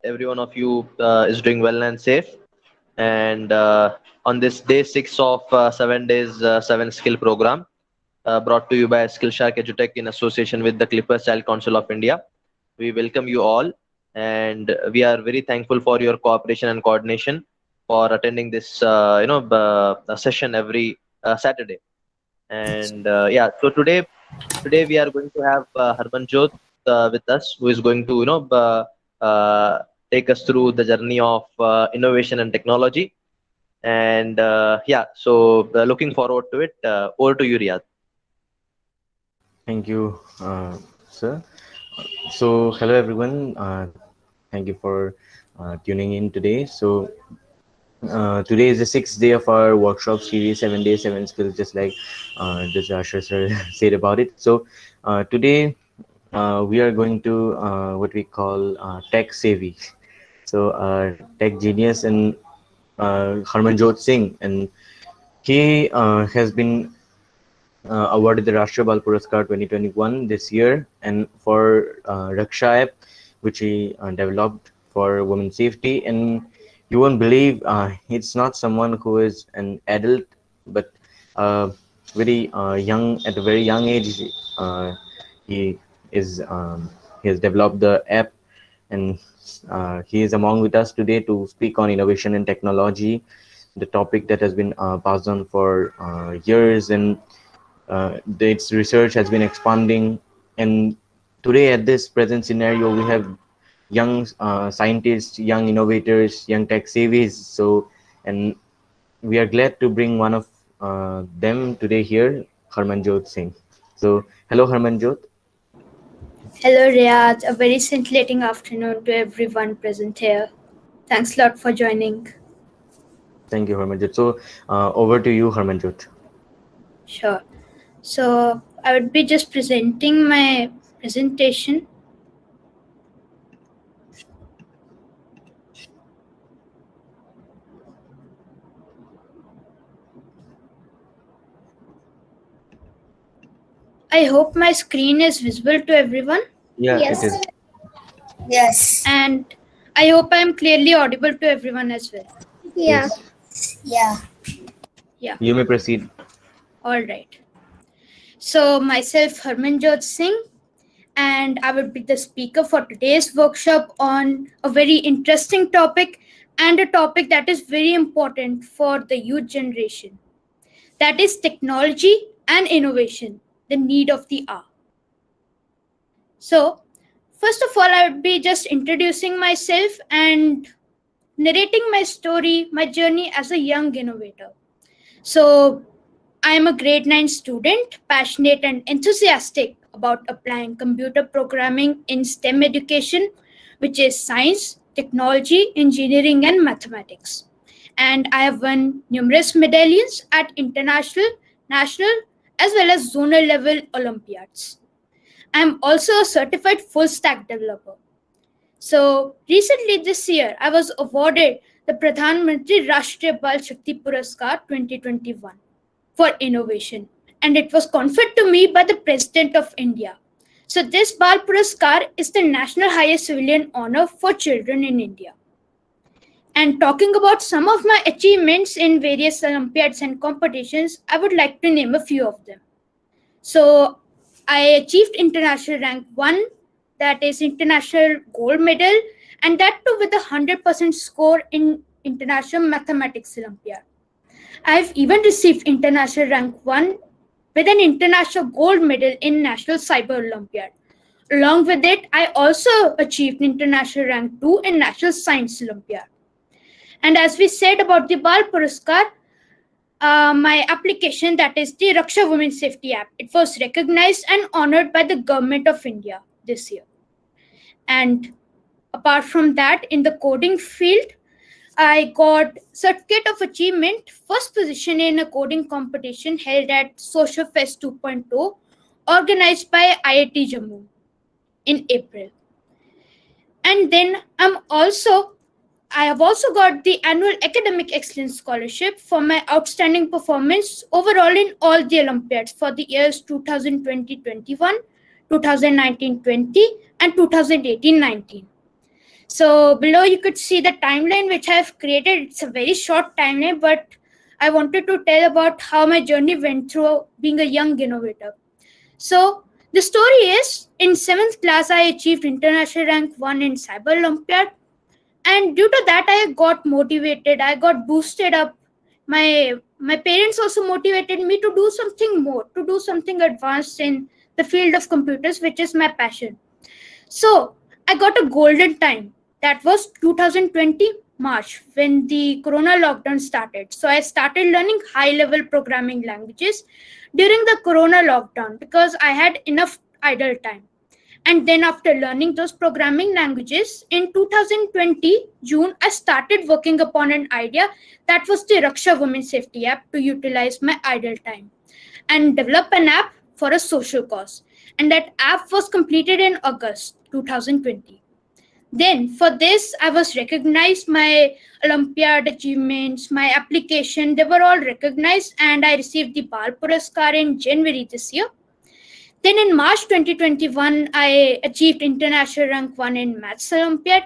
every one of you is doing well and safe. And on this day six of 7 days, seven skill program, brought to you by Skillshark Edutech in association with the Clippers Child Council of India. We welcome you all, and we are very thankful for your cooperation and coordination for attending this, session every Saturday. And yeah, so today we are going to have Harmanjot with us, who is going to take us through the journey of innovation and technology. And yeah, so looking forward to it. Over to you, Riyadh. Thank you, sir. So, hello everyone. Thank you for tuning in today. Today is the sixth day of our workshop series, 7 days, seven skills, just like the Joshua sir said about it. Today we are going to what we call tech savvy. Tech genius and Harmanjot Singh, and he has been awarded the Rashtriya Bal Puraskar 2021 this year, and for Raksha app, which he developed for women's safety. And you won't believe it's not someone who is an adult, but very young, at a very young age. He is he has developed the app, and he is among with us today to speak on innovation and technology, the topic that has been passed on for years, and its research has been expanding. And today, at this present scenario, we have young scientists, young innovators, young tech savvies. And we are glad to bring one of them today here, Harmanjot Singh. So, hello, Harmanjot. Hello, Riyadh. A very scintillating afternoon to everyone present here. Thanks a lot for joining. Thank you, Harmanjot. So, over to you, Harmanjot. Sure. So, I would be just presenting my presentation. I hope my screen is visible to everyone. Yeah, Yes. it is. Yes. And I hope I am clearly audible to everyone as well. Yeah. Yes. Yeah. Yeah. You may proceed. All right. So, myself, Harmanjot Singh, and I would be the speaker for today's workshop on a very interesting topic and a topic that is very important for the youth generation. That is technology and innovation, the need of the hour. So, first of all, I would be just introducing myself and narrating my story, my journey as a young innovator. So, I am a grade 9 student, passionate and enthusiastic about applying computer programming in STEM education, which is science, technology, engineering, and mathematics. And I have won numerous medallions at international, national, as well as zonal level Olympiads. I am also a certified full stack developer. So recently this year, I was awarded the Pradhan Mantri Rashtriya Bal Shakti Puraskar 2021 for innovation, and it was conferred to me by the President of India. So this Bal Puraskar is the national highest civilian honor for children in India. And talking about some of my achievements in various Olympiads and competitions, I would like to name a few of them. So I achieved international rank 1, that is international gold medal, and that too with a 100% score in International Mathematics Olympiad. I've even received international rank 1 with an international gold medal in National Cyber Olympiad. Along with it, I also achieved international rank 2 in National Science Olympiad. And as we said about the Bal Puraskar, my application, that is the Raksha Women's Safety app, it was recognized and honored by the Government of India this year. And apart from that, in the coding field, I got Certificate of Achievement, first position in a coding competition held at Social Fest 2.0, organized by IIT Jammu in April. And then I have also got the annual Academic Excellence Scholarship for my outstanding performance overall in all the Olympiads for the years 2020-21, 2019-20, and 2018-19. So below you could see the timeline which I have created. It's a very short timeline, but I wanted to tell about how my journey went through being a young innovator. So the story is, in 7th class, I achieved international rank 1 in Cyber Olympiad. And due to that, I got motivated. I got boosted up. My parents also motivated me to do something more, to do something advanced in the field of computers, which is my passion. So I got a golden time. That was 2020 March when the Corona lockdown started. So I started learning high level programming languages during the Corona lockdown because I had enough idle time. And then after learning those programming languages, in 2020 June, I started working upon an idea that was the Raksha Women Safety app to utilize my idle time and develop an app for a social cause. And that app was completed in August 2020. Then for this, I was recognized. My Olympiad achievements, my application, they were all recognized, and I received the Bal Puraskar in January this year. Then in March 2021, I achieved international rank 1 in Maths Olympiad.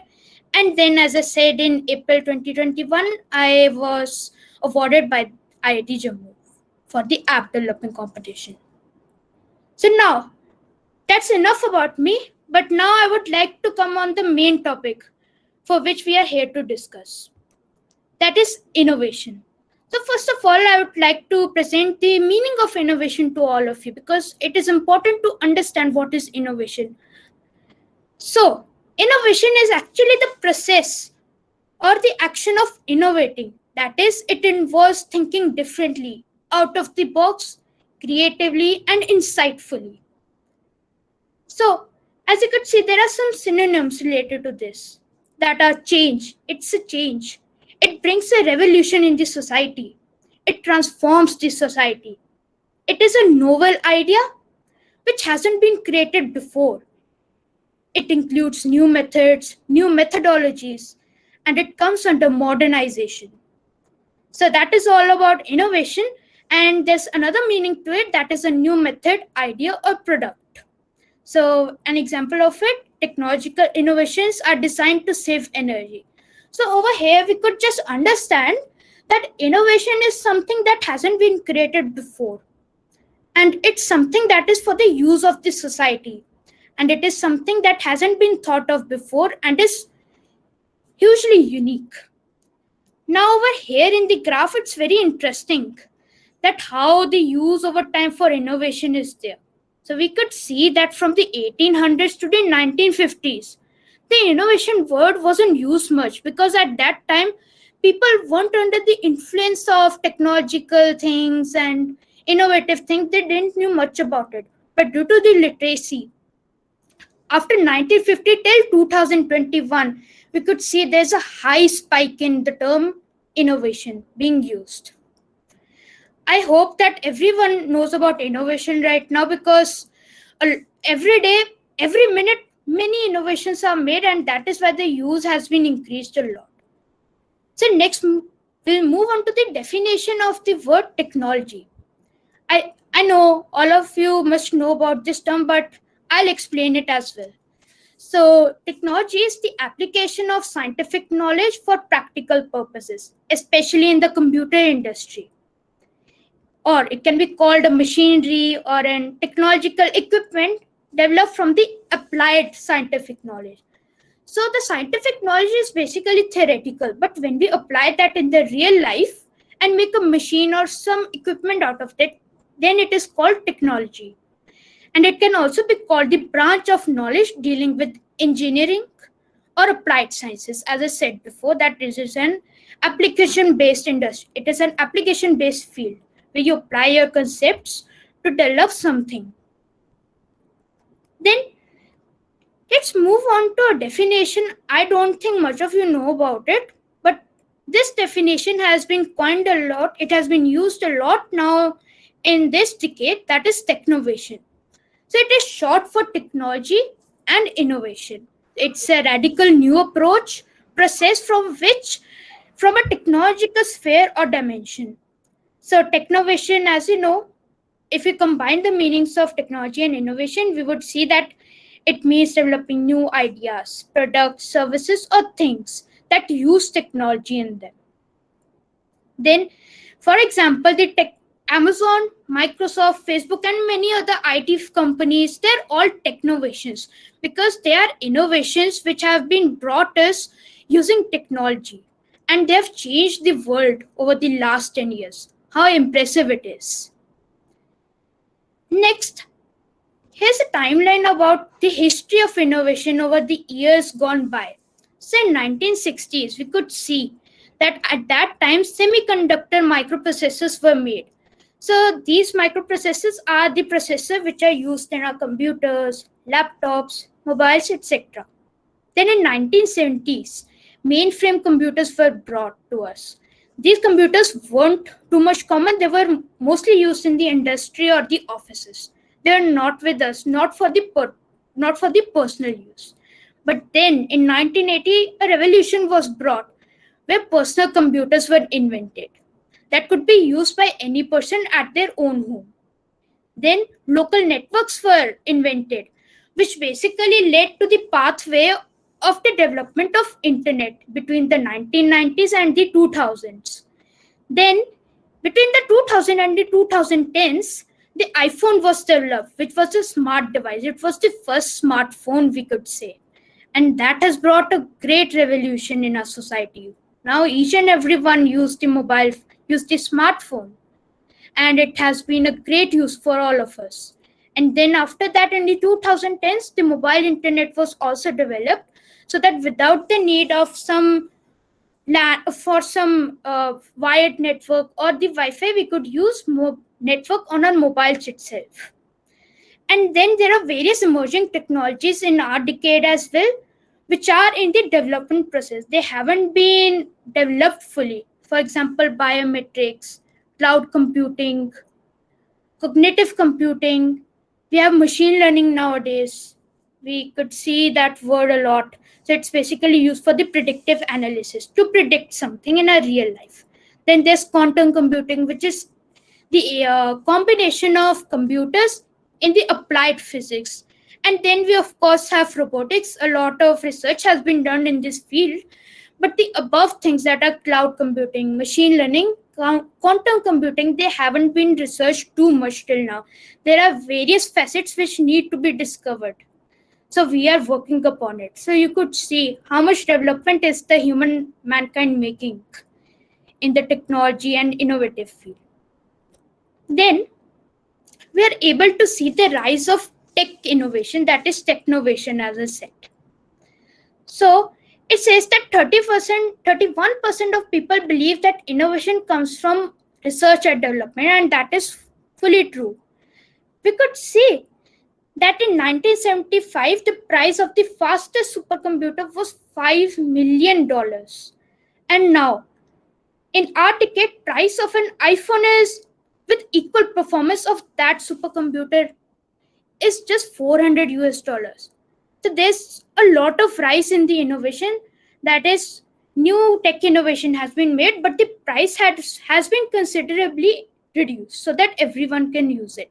And then, as I said, in April 2021, I was awarded by IIT Jammu for the app development competition. So now, that's enough about me. But now I would like to come on the main topic for which we are here to discuss. That is innovation. So first of all, I would like to present the meaning of innovation to all of you because it is important to understand what is innovation. So innovation is actually the process or the action of innovating. That is, it involves thinking differently, out of the box, creatively and insightfully. So as you could see, there are some synonyms related to this that are change. It's a change. It brings a revolution in the society. It transforms the society. It is a novel idea which hasn't been created before. It includes new methods, new methodologies, and it comes under modernization. So that is all about innovation. And there's another meaning to it, that is a new method, idea, or product. So an example of it, technological innovations are designed to save energy. So over here, we could just understand that innovation is something that hasn't been created before. And it's something that is for the use of the society. And it is something that hasn't been thought of before and is hugely unique. Now over here in the graph, it's very interesting that how the use over time for innovation is there. So we could see that from the 1800s to the 1950s, the innovation word wasn't used much because at that time, people weren't under the influence of technological things and innovative things. They didn't know much about it. But due to the literacy, after 1950 till 2021, we could see there's a high spike in the term innovation being used. I hope that everyone knows about innovation right now because every day, every minute, many innovations are made, and that is why the use has been increased a lot. So next, we'll move on to the definition of the word technology. I know all of you must know about this term, but I'll explain it as well. So technology is the application of scientific knowledge for practical purposes, especially in the computer industry. Or it can be called a machinery or an technological equipment developed from the applied scientific knowledge. So the scientific knowledge is basically theoretical, but when we apply that in the real life and make a machine or some equipment out of it, then it is called technology. And it can also be called the branch of knowledge dealing with engineering or applied sciences. As I said before, that this is an application-based industry. It is an application-based field where you apply your concepts to develop something. Then let's move on to a definition. I don't think much of you know about it, but this definition has been coined a lot. It has been used a lot now in this decade, that is Technovation. So it is short for technology and innovation. It's a radical new approach, process from a technological sphere or dimension. So Technovation, as you know, if we combine the meanings of technology and innovation, we would see that It means developing new ideas, products, services, or things that use technology in them. Then, for example, Amazon, Microsoft, Facebook, and many other IT companies, they're all technovations because they are innovations which have been brought us using technology, and they have changed the world over the last 10 years. How impressive it is. Next, here's a timeline about the history of innovation over the years gone by. So in 1960s, we could see that at that time semiconductor microprocessors were made. So these microprocessors are the processors which are used in our computers, laptops, mobiles, etc. Then in 1970s, mainframe computers were brought to us. These computers weren't too much common. They were mostly used in the industry or the offices. They are not with us, not for the personal use. But then in 1980, a revolution was brought where personal computers were invented that could be used by any person at their own home. Then local networks were invented, which basically led to the pathway of the development of internet between the 1990s and the 2000s. Then between the 2000 and the 2010s, the iPhone was developed, which was a smart device. It was the first smartphone, we could say. And that has brought a great revolution in our society. Now each and everyone use the smartphone, and it has been a great use for all of us. And then after that, in the 2010s, the mobile internet was also developed, so that without the need of some wired network or the Wi-Fi, we could use network on our mobiles itself. And then there are various emerging technologies in our decade as well, which are in the development process. They haven't been developed fully. For example, biometrics, cloud computing, cognitive computing. We have machine learning nowadays. We could see that word a lot. So it's basically used for the predictive analysis to predict something in a real life. Then there's quantum computing, which is the combination of computers in the applied physics. And then we of course have robotics. A lot of research has been done in this field, but the above things that are cloud computing, machine learning, quantum computing, they haven't been researched too much till now. There are various facets which need to be discovered. So we are working upon it. So you could see how much development is the mankind making in the technology and innovative field. Then we are able to see the rise of tech innovation, that is Technovation, as I said. So it says that 31% of people believe that innovation comes from research and development, and that is fully true. We could see that in 1975, the price of the fastest supercomputer was $5 million. And now, in our decade, price of an iPhone is with equal performance of that supercomputer is just $400. So there's a lot of rise in the innovation. That is, new tech innovation has been made, but the price has been considerably reduced so that everyone can use it.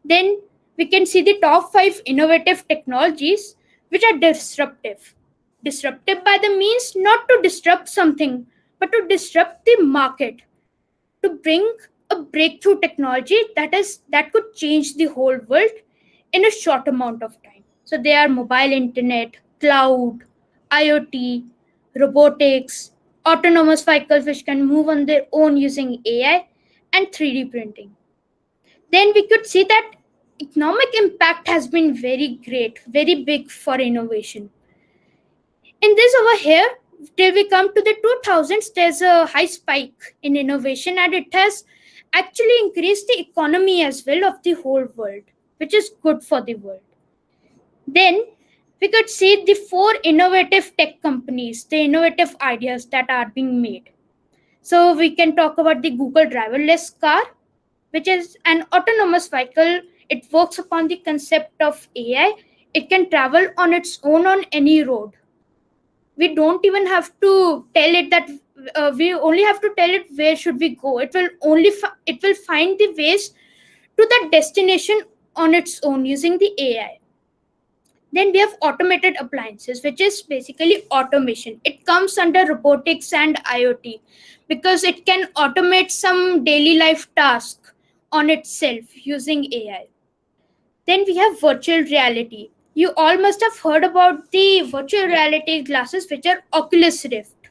Then we can see the top 5 innovative technologies which are disruptive. Disruptive by the means not to disrupt something, but to disrupt the market, to bring a breakthrough technology that could change the whole world in a short amount of time. So they are mobile internet, cloud, IoT, robotics, autonomous vehicles which can move on their own using AI, and 3D printing. Then we could see that economic impact has been very great, very big for innovation. In this over here, till we come to the 2000s, there's a high spike in innovation, and it has actually increased the economy as well of the whole world, which is good for the world. Then we could see the 4 innovative tech companies, the innovative ideas that are being made. So we can talk about the Google driverless car, which is an autonomous vehicle. It works upon the concept of AI. It can travel on its own on any road. We don't even have to tell it that we only have to tell it where should we go. It will find the ways to that destination on its own using the AI. Then we have automated appliances, which is basically automation. It comes under robotics and IoT because it can automate some daily life task on itself using AI. Then we have virtual reality. You all must have heard about the virtual reality glasses, which are Oculus Rift.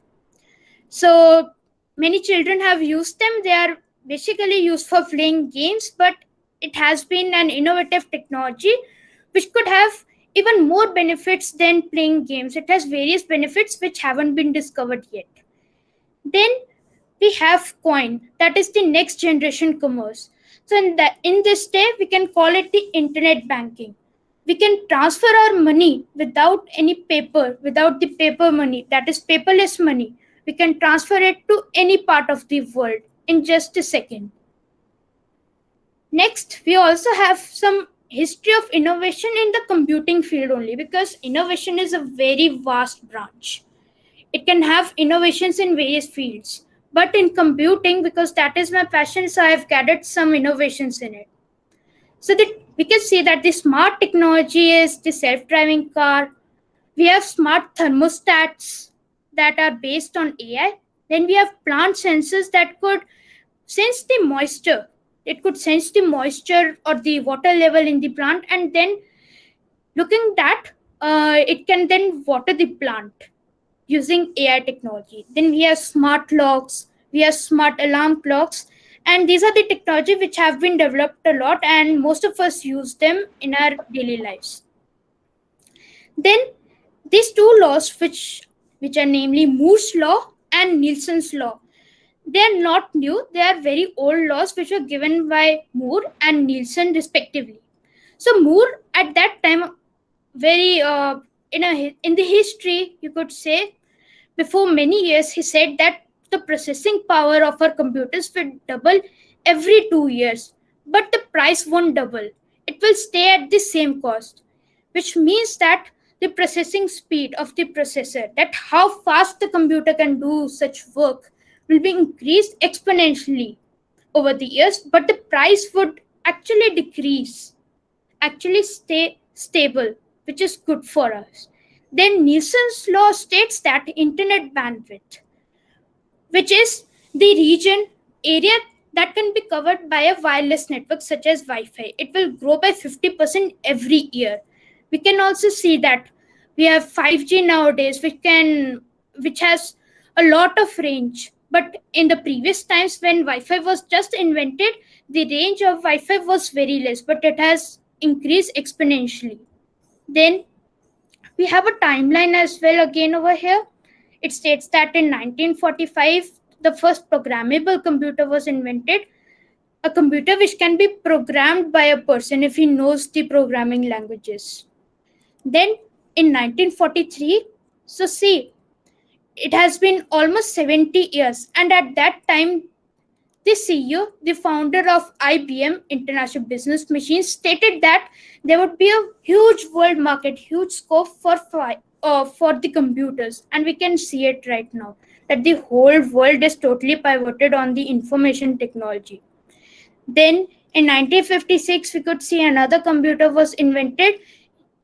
So many children have used them. They are basically used for playing games, but it has been an innovative technology which could have even more benefits than playing games. It has various benefits which haven't been discovered yet. Then we have coin, that is the next generation commerce. So in this day, we can call it the internet banking. We can transfer our money without any paper, without the paper money, that is paperless money. We can transfer it to any part of the world in just a second. Next, we also have some history of innovation in the computing field only, because innovation is a very vast branch. It can have innovations in various fields. But in computing, because that is my passion, so I have gathered some innovations in it. So that we can see that the smart technology is the self-driving car. We have smart thermostats that are based on AI. Then we have plant sensors that could sense the moisture. It could sense the moisture or the water level in the plant, and then looking that, it can then water the plant using AI technology. Then we have smart locks, we have smart alarm clocks, and these are the technology which have been developed a lot, and most of us use them in our daily lives. Then these two laws, which are namely Moore's law and Nielsen's law, they are not new. They are very old laws which were given by Moore and Nielsen respectively. So Moore at that time, very in the history, you could say, before many years, he said that the processing power of our computers will double every 2 years, but the price won't double. It will stay at the same cost, which means that the processing speed of the processor, that how fast the computer can do such work, will be increased exponentially over the years, but the price would actually decrease, actually stay stable, which is good for us. Then Nielsen's law states that internet bandwidth, which is the region area that can be covered by a wireless network such as Wi-Fi, it will grow by 50% every year. We can also see that we have 5G nowadays, which has a lot of range. But in the previous times when Wi-Fi was just invented, the range of Wi-Fi was very less, but it has increased exponentially. Then we have a timeline as well again over here. It states that in 1945, the first programmable computer was invented, a computer which can be programmed by a person if he knows the programming languages. Then in 1943, so see, it has been almost 70 years, and at that time, the CEO, the founder of IBM, International Business Machines, stated that there would be a huge world market, huge scope for the computers. And we can see it right now, that the whole world is totally pivoted on the information technology. Then in 1956, we could see another computer was invented,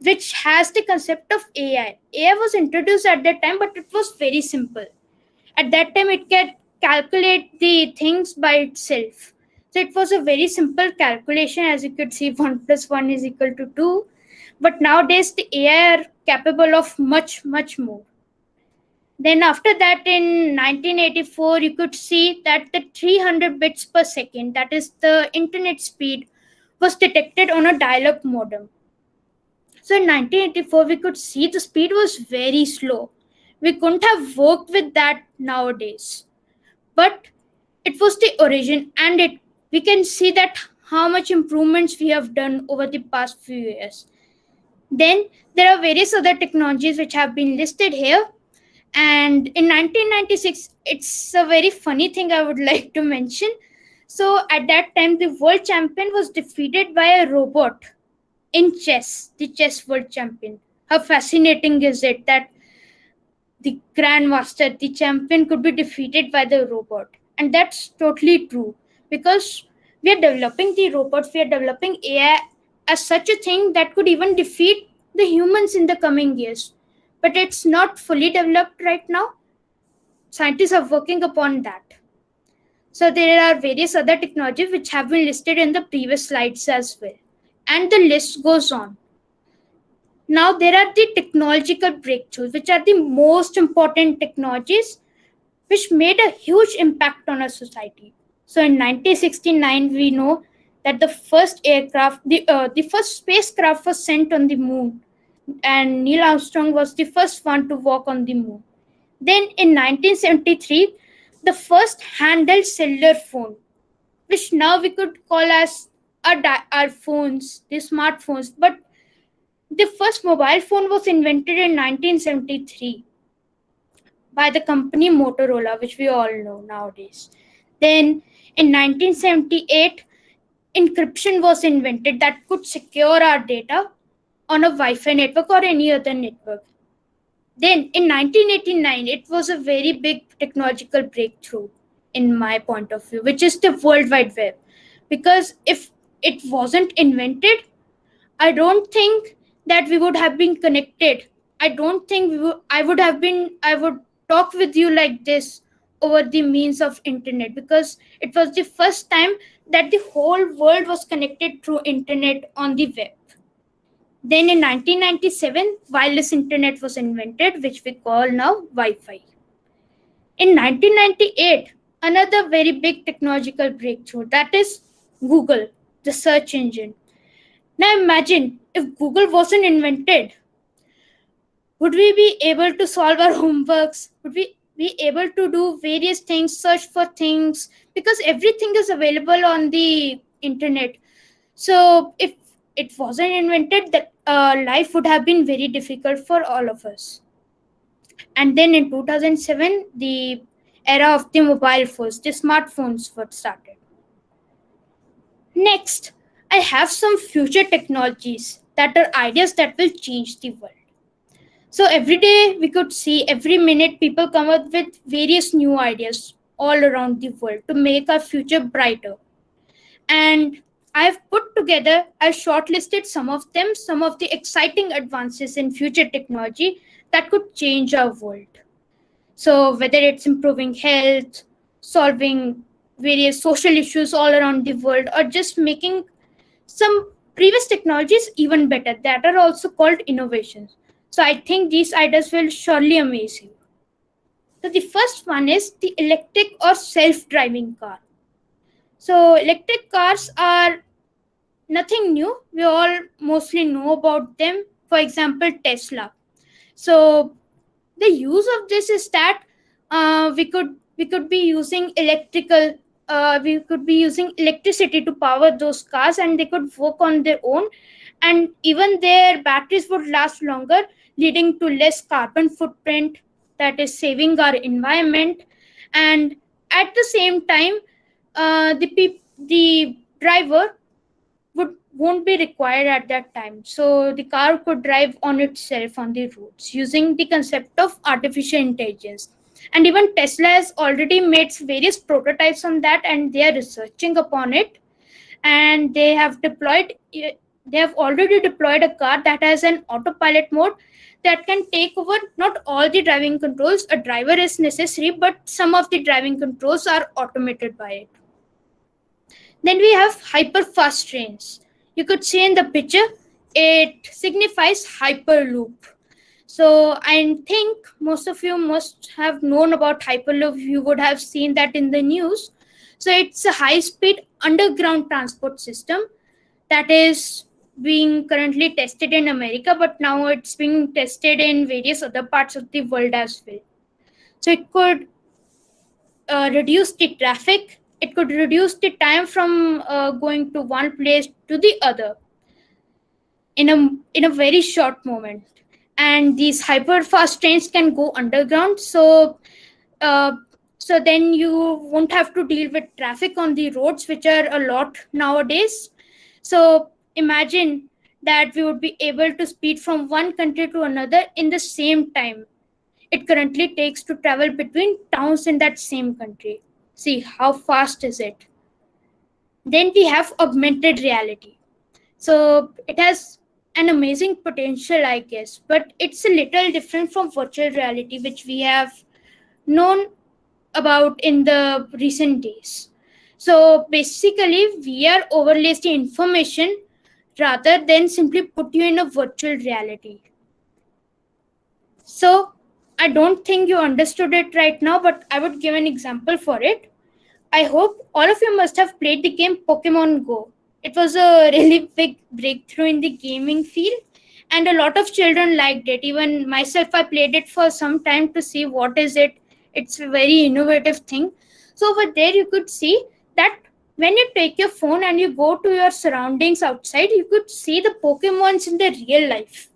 which has the concept of AI. AI was introduced at that time, but it was very simple. At that time, it can calculate the things by itself. So it was a very simple calculation. As you could see, 1 plus 1 is equal to 2. But nowadays, the AI are capable of much, much more. Then after that, in 1984, you could see that the 300 bits per second, that is the internet speed, was detected on a dial-up modem. So in 1984, we could see the speed was very slow. We couldn't have worked with that nowadays. But it was the origin, and we can see that how much improvements we have done over the past few years. Then there are various other technologies which have been listed here. And in 1996, it's a very funny thing I would like to mention. So at that time, the world champion was defeated by a robot in chess, the chess world champion. How fascinating is it that the grandmaster, the champion, could be defeated by the robot? And that's totally true, because we are developing the robots, we are developing AI as such a thing that could even defeat the humans in the coming years, but it's not fully developed right now. Scientists are working upon that. So there are various other technologies which have been listed in the previous slides as well. And the list goes on. Now there are the technological breakthroughs, which are the most important technologies which made a huge impact on our society. So in 1969, we know that the first first spacecraft was sent on the moon, and Neil Armstrong was the first one to walk on the moon. Then in 1973, the first handheld cellular phone, which now we could call as our phones, the smartphones. But the first mobile phone was invented in 1973 by the company Motorola, which we all know nowadays. Then in 1978, encryption was invented that could secure our data on a Wi-Fi network or any other network. Then in 1989, it was a very big technological breakthrough in my point of view, which is the World Wide Web. Because if it wasn't invented, I don't think that we would have been connected. I don't think I would talk with you like this over the means of internet, because it was the first time that the whole world was connected through internet on the web. Then in 1997, wireless internet was invented, which we call now Wi-Fi. In 1998, another very big technological breakthrough, that is Google, the search engine. Now imagine if Google wasn't invented, would we be able to solve our homeworks? Would we be able to do various things, search for things? Because everything is available on the internet. So if it wasn't invented, that life would have been very difficult for all of us. And then in 2007, the era of the mobile phones, the smartphones were started. Next, I have some future technologies that are ideas that will change the world. So every day we could see, every minute people come up with various new ideas all around the world to make our future brighter. And I've shortlisted some of them, some of the exciting advances in future technology that could change our world. So whether it's improving health, solving various social issues all around the world, or just making some previous technologies even better, that are also called innovations. So I think these ideas will surely amaze you. So the first one is the electric or self-driving car. So electric cars are nothing new. We all mostly know about them. For example, Tesla. So the use of this is that we could be using electricity to power those cars, and they could work on their own, and even their batteries would last longer, leading to less carbon footprint, that is saving our environment. And at the same time, the driver won't be required at that time. So the car could drive on itself on the roads using the concept of artificial intelligence. And even Tesla has already made various prototypes on that, and they are researching upon it. And they have already deployed a car that has an autopilot mode that can take over not all the driving controls. A driver is necessary, but some of the driving controls are automated by it. Then we have hyperfast trains. You could see in the picture, it signifies hyperloop. So I think most of you must have known about hyperloop. You would have seen that in the news. So it's a high-speed underground transport system that is being currently tested in America, but now it's being tested in various other parts of the world as well. So it could reduce the traffic. It could reduce the time from going to one place to the other in a very short moment. And these hyperfast trains can go underground, so then you won't have to deal with traffic on the roads, which are a lot nowadays. So imagine that we would be able to speed from one country to another in the same time it currently takes to travel between towns in that same country. See how fast is it. Then we have augmented reality. So it has an amazing potential, I guess, but it's a little different from virtual reality, which we have known about in the recent days. So basically, VR overlays the information rather than simply put you in a virtual reality. So I don't think you understood it right now, but I would give an example for it. I hope all of you must have played the game Pokemon Go. It was a really big breakthrough in the gaming field, and a lot of children liked it. Even myself, I played it for some time to see what is it. It's a very innovative thing. So over there, you could see that when you take your phone and you go to your surroundings outside, you could see the Pokemons in the real life.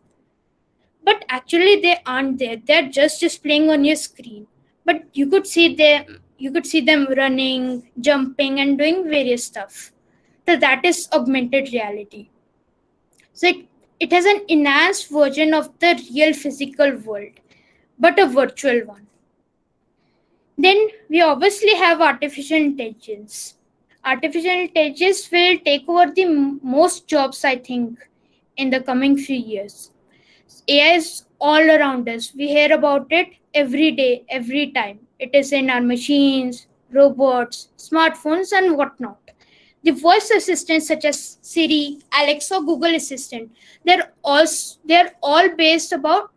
But actually, they aren't there. They're just displaying on your screen. But you could see them running, jumping, and doing various stuff. So that is augmented reality. So it has an enhanced version of the real physical world, but a virtual one. Then we obviously have artificial intelligence. Artificial intelligence will take over the most jobs, I think, in the coming few years. AI is all around us. We hear about it every day, every time. It is in our machines, robots, smartphones, and whatnot. The voice assistants such as Siri, Alexa, Google Assistant, they're all based about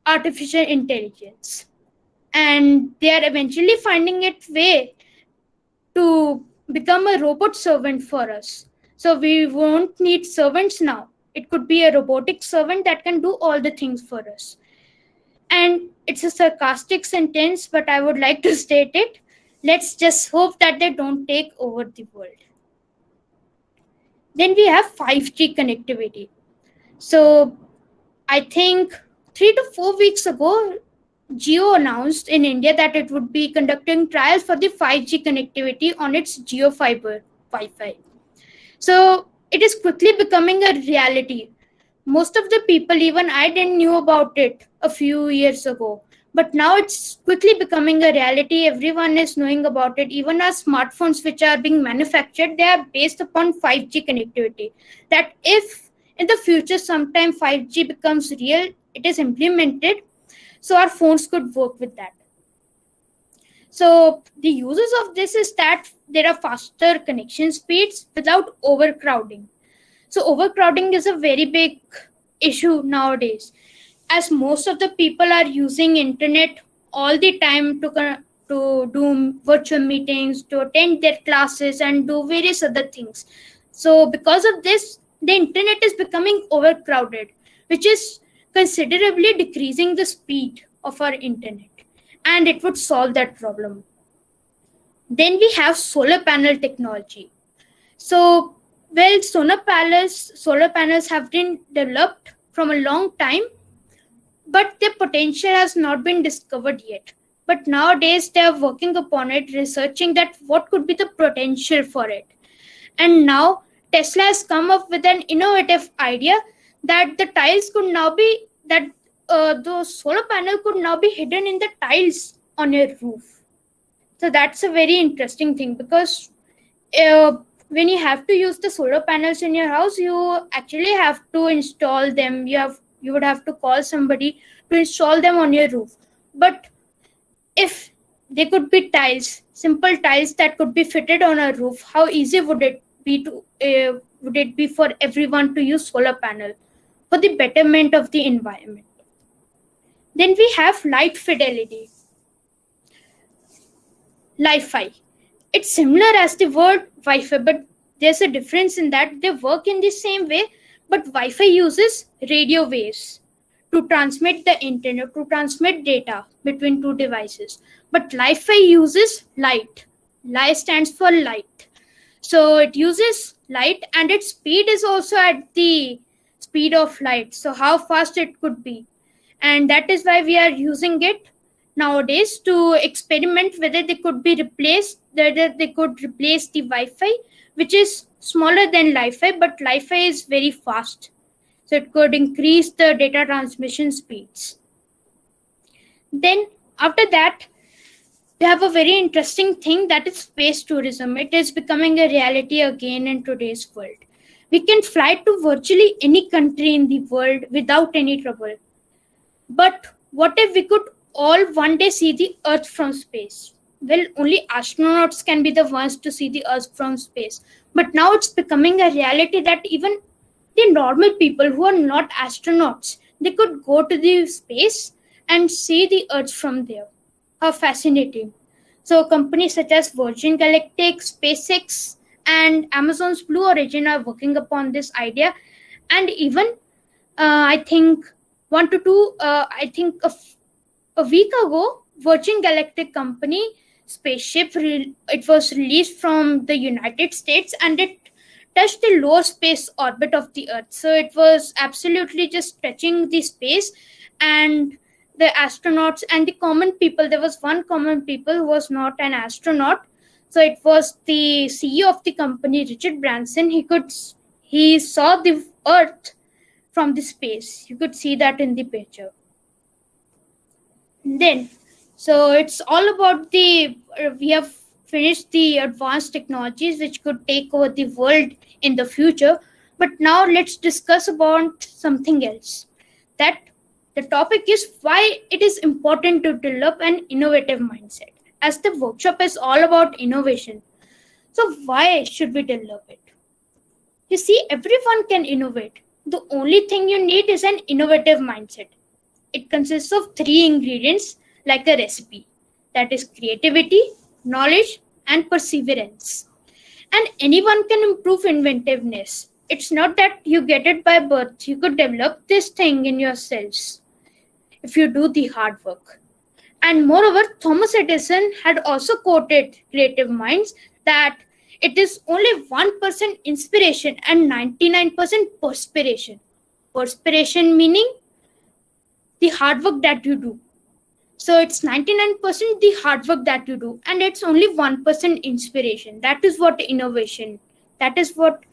artificial intelligence. And they are eventually finding its way to become a robot servant for us. So we won't need servants now. It could be a robotic servant that can do all the things for us. And it's a sarcastic sentence, but I would like to state it. Let's just hope that they don't take over the world. Then we have 5G connectivity. So I think 3 to 4 weeks ago, Jio announced in India that it would be conducting trials for the 5G connectivity on its JioFiber Wi-Fi. So it is quickly becoming a reality. Most of the people, even I didn't knew about it a few years ago. But now it's quickly becoming a reality. Everyone is knowing about it. Even our smartphones which are being manufactured, they are based upon 5G connectivity. That if in the future sometime 5G becomes real, it is implemented, so our phones could work with that. So the uses of this is that there are faster connection speeds without overcrowding. So overcrowding is a very big issue nowadays, as most of the people are using internet all the time to do virtual meetings, to attend their classes, and do various other things. So because of this, the internet is becoming overcrowded, which is considerably decreasing the speed of our internet, and it would solve that problem. Then we have solar panel technology. So, well, solar panels have been developed from a long time, but their potential has not been discovered yet. But nowadays they are working upon it, researching that what could be the potential for it. And now Tesla has come up with an innovative idea that the tiles could now be the solar panel could now be hidden in the tiles on your roof. So that's a very interesting thing, because when you have to use the solar panels in your house, you actually have to install them. You would have to call somebody to install them on your roof. But if they could be tiles, simple tiles that could be fitted on a roof, how easy would it be for everyone to use solar panel for the betterment of the environment? Then we have light fidelity. Li-Fi. It's similar as the word Wi-Fi, but there's a difference in that they work in the same way, but Wi-Fi uses radio waves to transmit the internet, to transmit data between two devices. But Li-Fi uses light. Li stands for light. So it uses light, and its speed is also at the speed of light. So how fast it could be. And that is why we are using it nowadays to experiment whether they could replace the Wi-Fi, which is smaller than Li-Fi, but Li-Fi is very fast. So it could increase the data transmission speeds. Then after that, we have a very interesting thing, that is space tourism. It is becoming a reality again in today's world. We can fly to virtually any country in the world without any trouble. But what if we could all one day see the Earth from space? Well, only astronauts can be the ones to see the Earth from space. But now it's becoming a reality that even the normal people who are not astronauts, they could go to the space and see the Earth from there. How fascinating. So companies such as Virgin Galactic, SpaceX, and Amazon's Blue Origin are working upon this idea. And even I think a week ago, Virgin Galactic company spaceship it was released from the United States, and it touched the low space orbit of the Earth. So it was absolutely just touching the space, and the astronauts and the common people. There was one common people who was not an astronaut. So it was the CEO of the company, Richard Branson. He saw the Earth from the space. You could see that in the picture. Then, so it's all about we have finished the advanced technologies which could take over the world in the future. But now let's discuss about something else. That the topic is why it is important to develop an innovative mindset. As the workshop is all about innovation, so why should we develop it? You see, everyone can innovate. The only thing you need is an innovative mindset. It consists of 3 ingredients like a recipe. That is creativity, knowledge, and perseverance. And anyone can improve inventiveness. It's not that you get it by birth. You could develop this thing in yourselves if you do the hard work. And moreover, Thomas Edison had also quoted creative minds that it is only 1% inspiration and 99% perspiration. Perspiration meaning the hard work that you do. So it's 99% the hard work that you do, and it's only 1% inspiration. That is what innovation, that is what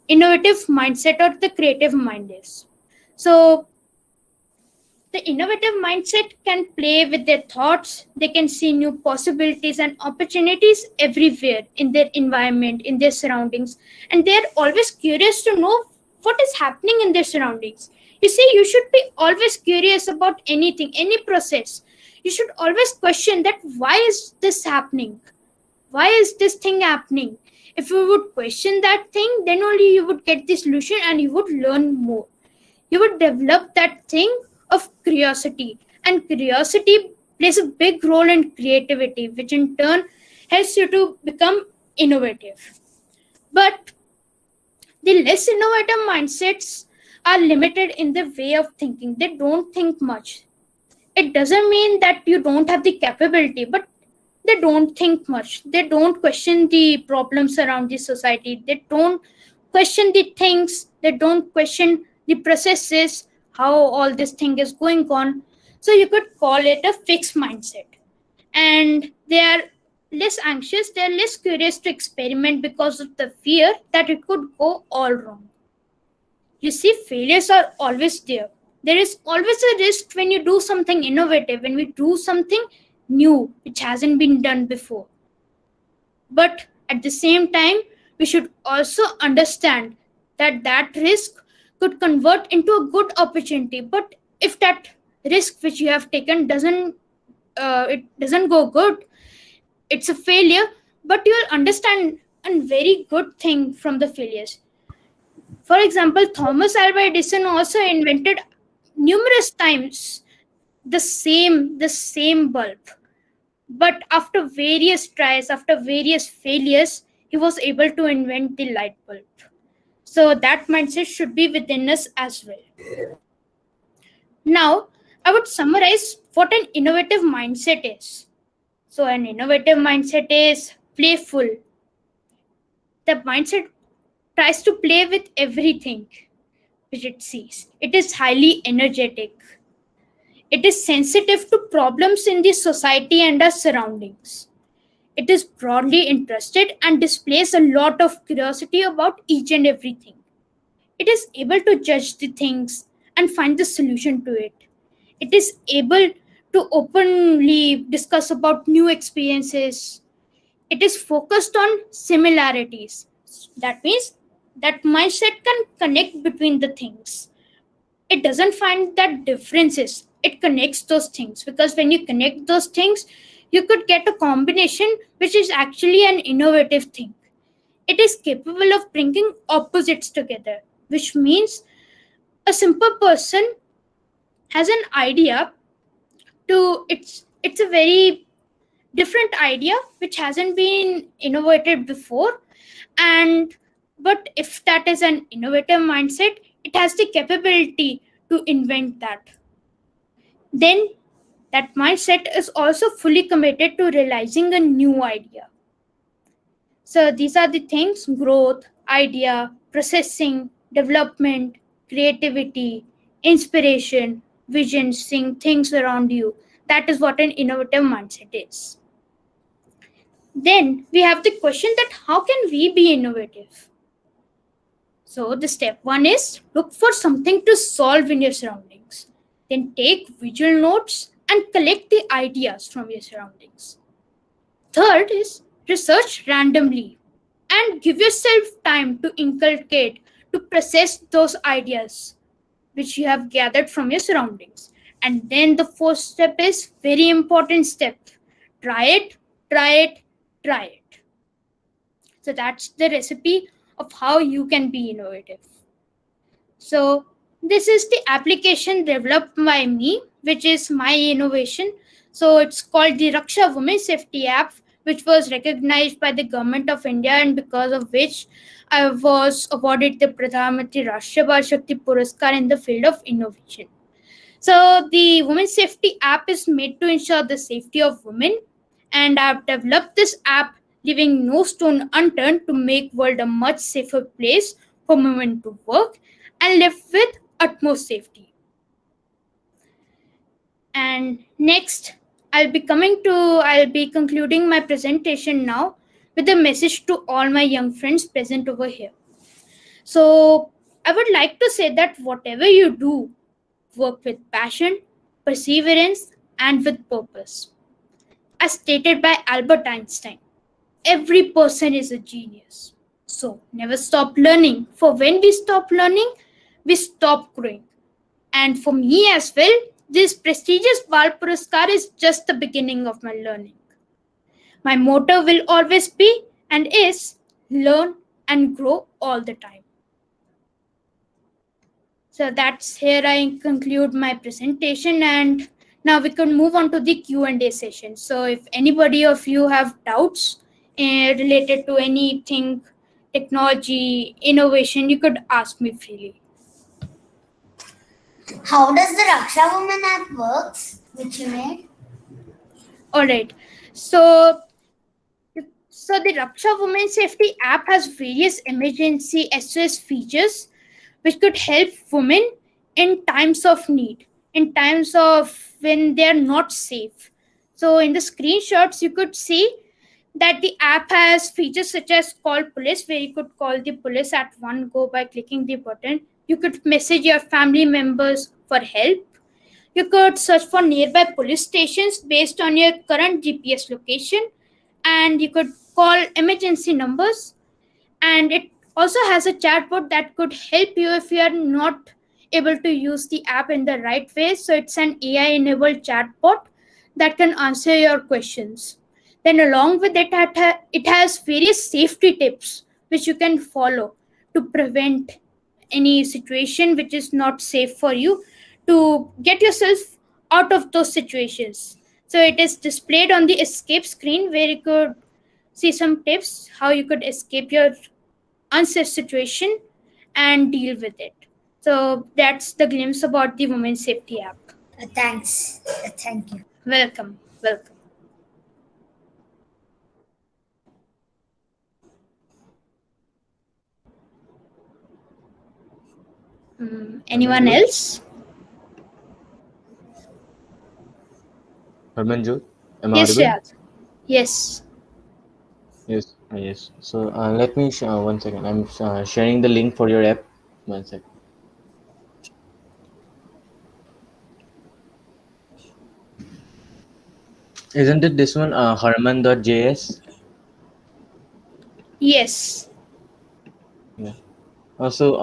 innovative mindset or the creative mind is. So the innovative mindset can play with their thoughts. They can see new possibilities and opportunities everywhere in their environment, in their surroundings. And they're always curious to know what is happening in their surroundings. You see, you should be always curious about anything, any process. You should always question that why is this happening? Why is this thing happening? If you would question that thing, then only you would get the solution and you would learn more. You would develop that thing of curiosity, and curiosity plays a big role in creativity, which in turn helps you to become innovative. But the less innovative mindsets are limited in the way of thinking. They don't think much. It doesn't mean that you don't have the capability, but they don't think much. They don't question the problems around the society. They don't question the things. They don't question the processes, how all this thing is going on. So you could call it a fixed mindset. And they are less anxious, they are less curious to experiment because of the fear that it could go all wrong. You see, failures are always there. There is always a risk when you do something innovative, when we do something new which hasn't been done before. But at the same time, we should also understand that that risk could convert into a good opportunity. But if that risk which you have taken doesn't go good, it's a failure, but you'll understand a very good thing from the failures. For example, Thomas Alva Edison also invented numerous times the same bulb. But after various tries, after various failures, he was able to invent the light bulb. So that mindset should be within us as well. Now, I would summarize what an innovative mindset is. So an innovative mindset is playful. The mindset tries to play with everything which it sees. It is highly energetic. It is sensitive to problems in the society and our surroundings. It is broadly interested and displays a lot of curiosity about each and everything. It is able to judge the things and find the solution to it. It is able to openly discuss about new experiences. It is focused on similarities. That means That mindset can connect between the things. It doesn't find that differences. It connects those things, because when you connect those things, you could get a combination which is actually an innovative thing. It is capable of bringing opposites together, which means a simple person has an idea to it's a very different idea which hasn't been innovated before, and but if that is an innovative mindset, it has the capability to invent that. Then that mindset is also fully committed to realizing a new idea. So these are the things: growth, idea, processing, development, creativity, inspiration, vision, seeing things around you. That is what an innovative mindset is. Then we have the question that how can we be innovative? So the step one is look for something to solve in your surroundings. Then take visual notes and collect the ideas from your surroundings. Third is research randomly and give yourself time to inculcate, to process those ideas which you have gathered from your surroundings. And then the fourth step is very important step. Try it, try it, try it. So that's the recipe of how you can be innovative. So this is the application developed by me, which is my innovation. So it's called the Raksha Women Safety App, which was recognized by the government of India, and because of which I was awarded the Pradhan Mantri Rashtriya Bal Shakti Puraskar in the field of innovation. So the Women Safety App is made to ensure the safety of women, and I've developed this app leaving no stone unturned to make world a much safer place for women to work and live with utmost safety. And next, I'll be concluding my presentation now with a message to all my young friends present over here. So I would like to say that whatever you do, work with passion, perseverance, and with purpose. As stated by Albert Einstein, every person is a genius. So never stop learning, for when we stop learning, we stop growing. And for me as well, this prestigious Bal Puraskar is just the beginning of my learning. My motto will always be and is learn and grow all the time. So that's here I conclude my presentation, and now we can move on to the Q&A session. So if anybody of you have doubts related to anything, technology, innovation, you could ask me freely. How does the Raksha Woman app works, which you made? All right. So the Raksha Women Safety app has various emergency SOS features which could help women in times of need, in times of when they are not safe. So in the screenshots, you could see that the app has features such as call police, where you could call the police at one go by clicking the button. You could message your family members for help. You could search for nearby police stations based on your current GPS location, and you could call emergency numbers. And it also has a chatbot that could help you if you are not able to use the app in the right way. So it's an AI enabled chatbot that can answer your questions. Then along with it, it has various safety tips which you can follow to prevent any situation which is not safe for you, to get yourself out of those situations. So it is displayed on the escape screen, where you could see some tips how you could escape your unsafe situation and deal with it. So that's the glimpse about the Women's Safety app. Thanks. Thank you. Welcome. Anyone else? Harmanjot, am I Yes, audible? Shreyas. Yes. Yes, yes. So let me one second. I'm sharing the link for your app. One second. Isn't it this one, Harman.js? Yes. Yeah. Also,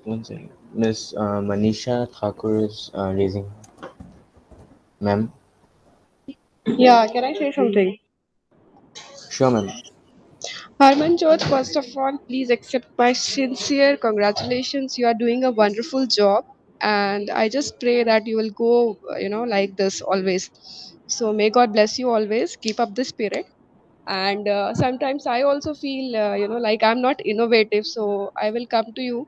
one second. Miss Manisha Thakur is raising, ma'am. Yeah, can I say something? Sure, ma'am. Harmanjot, first of all, please accept my sincere congratulations. You are doing a wonderful job, and I just pray that you will go, like this always. So may God bless you always. Keep up the spirit. And sometimes I also feel, like I'm not innovative, so I will come to you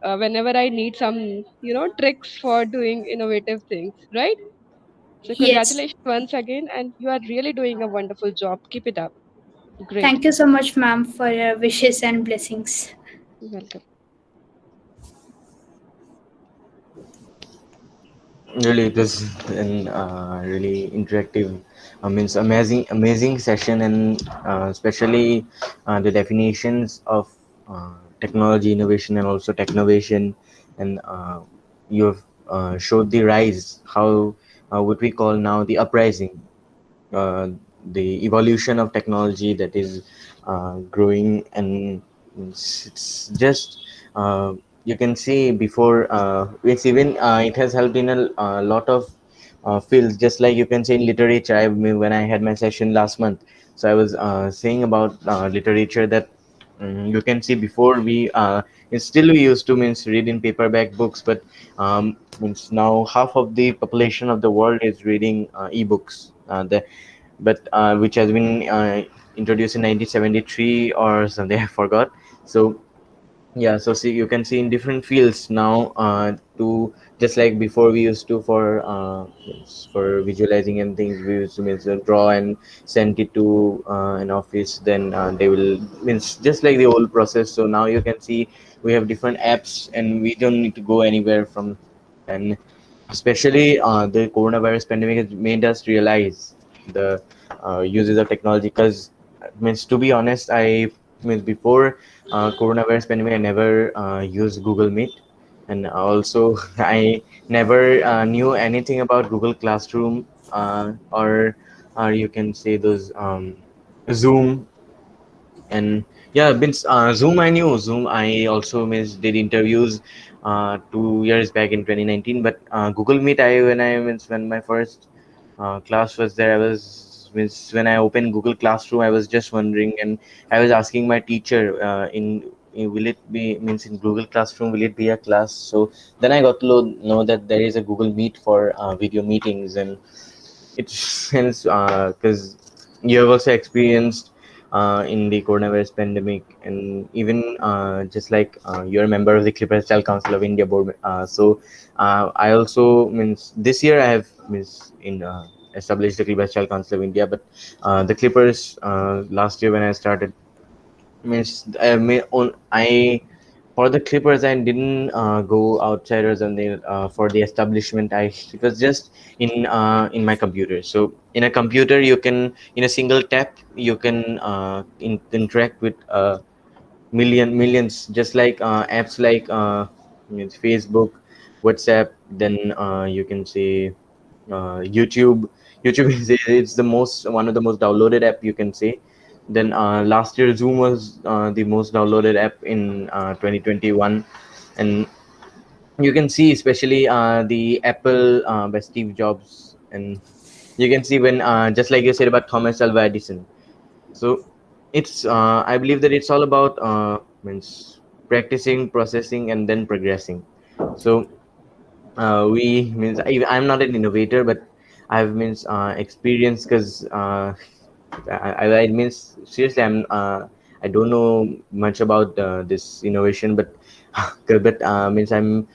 whenever I need some, tricks for doing innovative things, right? So Yes. congratulations once again, and you are really doing a wonderful job. Keep it up. Great. Thank you so much, ma'am, for your wishes and blessings. Welcome. Really, it was an really interactive, means amazing session, and especially the definitions of technology innovation and also technovation, and you have showed the rise, how what we call now the uprising, uh, the evolution of technology that is growing, and it's just you can see before it's even it has helped in a lot of fields, just like you can say in literature. When I had my session last month, so I was saying about literature, that you can see before we it's still we used to means read in paperback books, but means now half of the population of the world is reading ebooks, but which has been introduced in 1973 or something. I forgot. So yeah, so see, you can see in different fields now, to just like before we used to for visualizing and things, we used to means draw and send it to an office, then they will means just like the old process. So now you can see we have different apps, and we don't need to go anywhere from. And especially the coronavirus pandemic has made us realize the uses of technology, because means to be honest, I means before coronavirus pandemic I never used Google Meet, and also I never knew anything about Google Classroom, or you can say those Zoom. And yeah, means Zoom, I knew Zoom. I also means did interviews 2 years back in 2019. But Google Meet, when my first class was there, I was means when I opened Google Classroom, I was just wondering, and I was asking my teacher, will it be means in Google Classroom, will it be a class? So then I got to know that there is a Google Meet for video meetings. And it's since because you have also experienced in the coronavirus pandemic, and even just like you're a member of the Clipper Style Council of India board. So I also means this year I have means in established the Clipper Style Council of India, but the Clippers last year when I started means I for the Clippers I didn't go outside or something. For the establishment, I it was just in my computer. So in a computer you can, in a single tap, you can interact with millions, just like apps like means Facebook, WhatsApp. Then you can say YouTube. YouTube is it's the most one of the most downloaded app, you can say. Then last year Zoom was the most downloaded app in 2021. And you can see especially the Apple by Steve Jobs. And you can see when just like you said about Thomas Alva Edison. So it's I believe that it's all about means practicing, processing, and then progressing. So we means I'm not an innovator, but I've means experience, because I means seriously I don't know much about this innovation, but but means I'm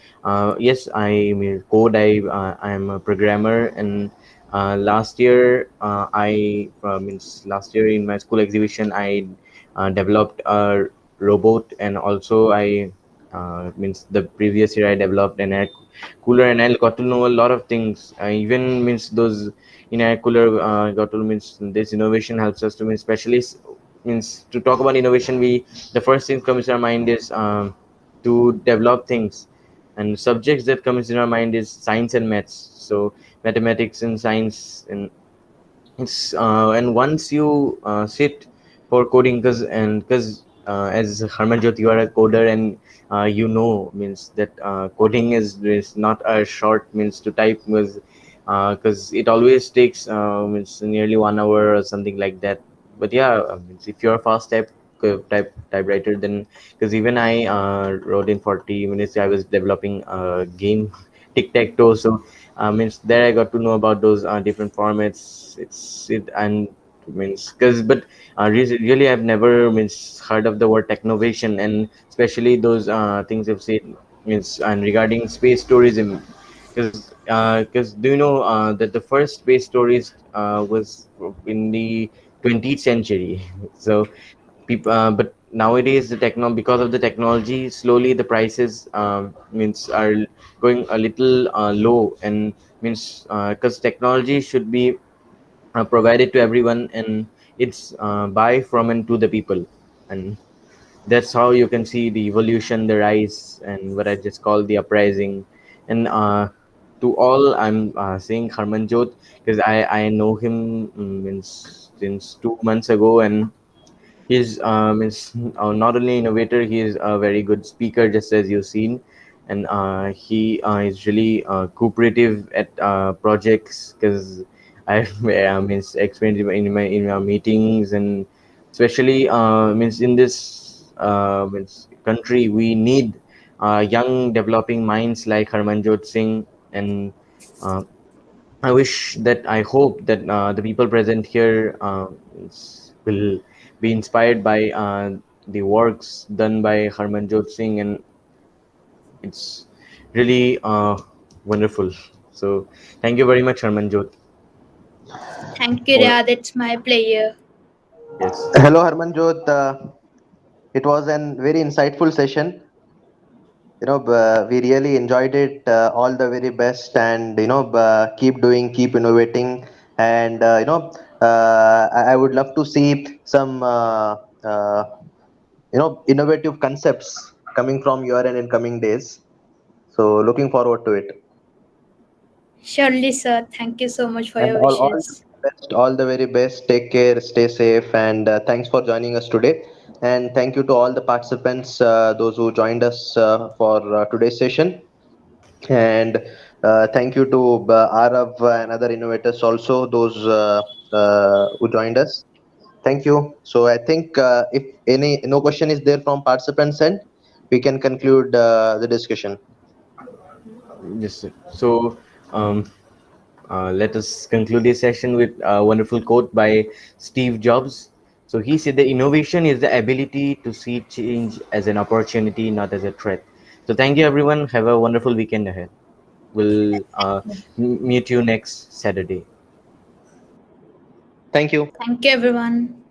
yes, I mean code. I'm a programmer. And last year I means last year in my school exhibition I developed a robot. And also I means the previous year I developed an air cooler, and I got to know a lot of things. Even means those in air cooler got to means this innovation helps us to mean specialists. Means to talk about innovation, we the first thing comes to our mind is to develop things, and subjects that comes in our mind is science and maths. So mathematics and science, and it's and once you sit for coding, because as Harmanjot, you are a coder, and you know means that coding is not a short means to type, was because it always takes means nearly 1 hour or something like that. But yeah, means if you're a fast typewriter, then because even I wrote in 40 minutes, I was developing a game, tic tac toe. So means there I got to know about those different formats. It's it and means because but really, I've never means heard of the word technovation, and especially those things you've said means and regarding space tourism. Because do you know that the first space tourist was in the 20th century? So people, but nowadays the because of the technology, slowly the prices means are going a little low, and means because technology should be provided to everyone, and it's by from and to the people, and that's how you can see the evolution, the rise, and what I just call the uprising. And to all, I'm saying Harmanjot, because I know him since 2 months ago, and he's is not only innovator, he is a very good speaker, just as you've seen, and he is really cooperative at projects, because I've means explained in my meetings, and especially means in this means country we need young developing minds like Harmanjot Singh, and uh, I hope that the people present here will be inspired by the works done by Harmanjot Singh, and it's really wonderful. So, thank you very much, Harmanjot. Thank you, For Riyad. It's my pleasure. yes, Hello, Harmanjot. It was a very insightful session. We really enjoyed it. All the very best, and keep doing, keep innovating, and I would love to see some innovative concepts coming from your end in coming days. So looking forward to it. Surely, sir. Thank you so much for And your all the wishes. very best, all the very best. Take care, stay safe, and thanks for joining us today. And thank you to all the participants, those who joined us for today's session. And thank you to Arav and other innovators also, those who joined us. Thank you. So I think if any no question is there from participants end, we can conclude the discussion. yes. Sir. So, um, let us conclude this session with a wonderful quote by Steve Jobs. So he said, "The innovation is the ability to see change as an opportunity, not as a threat." So thank you, everyone. Have a wonderful weekend ahead. We'll meet you next Saturday. Thank you. Thank you, everyone.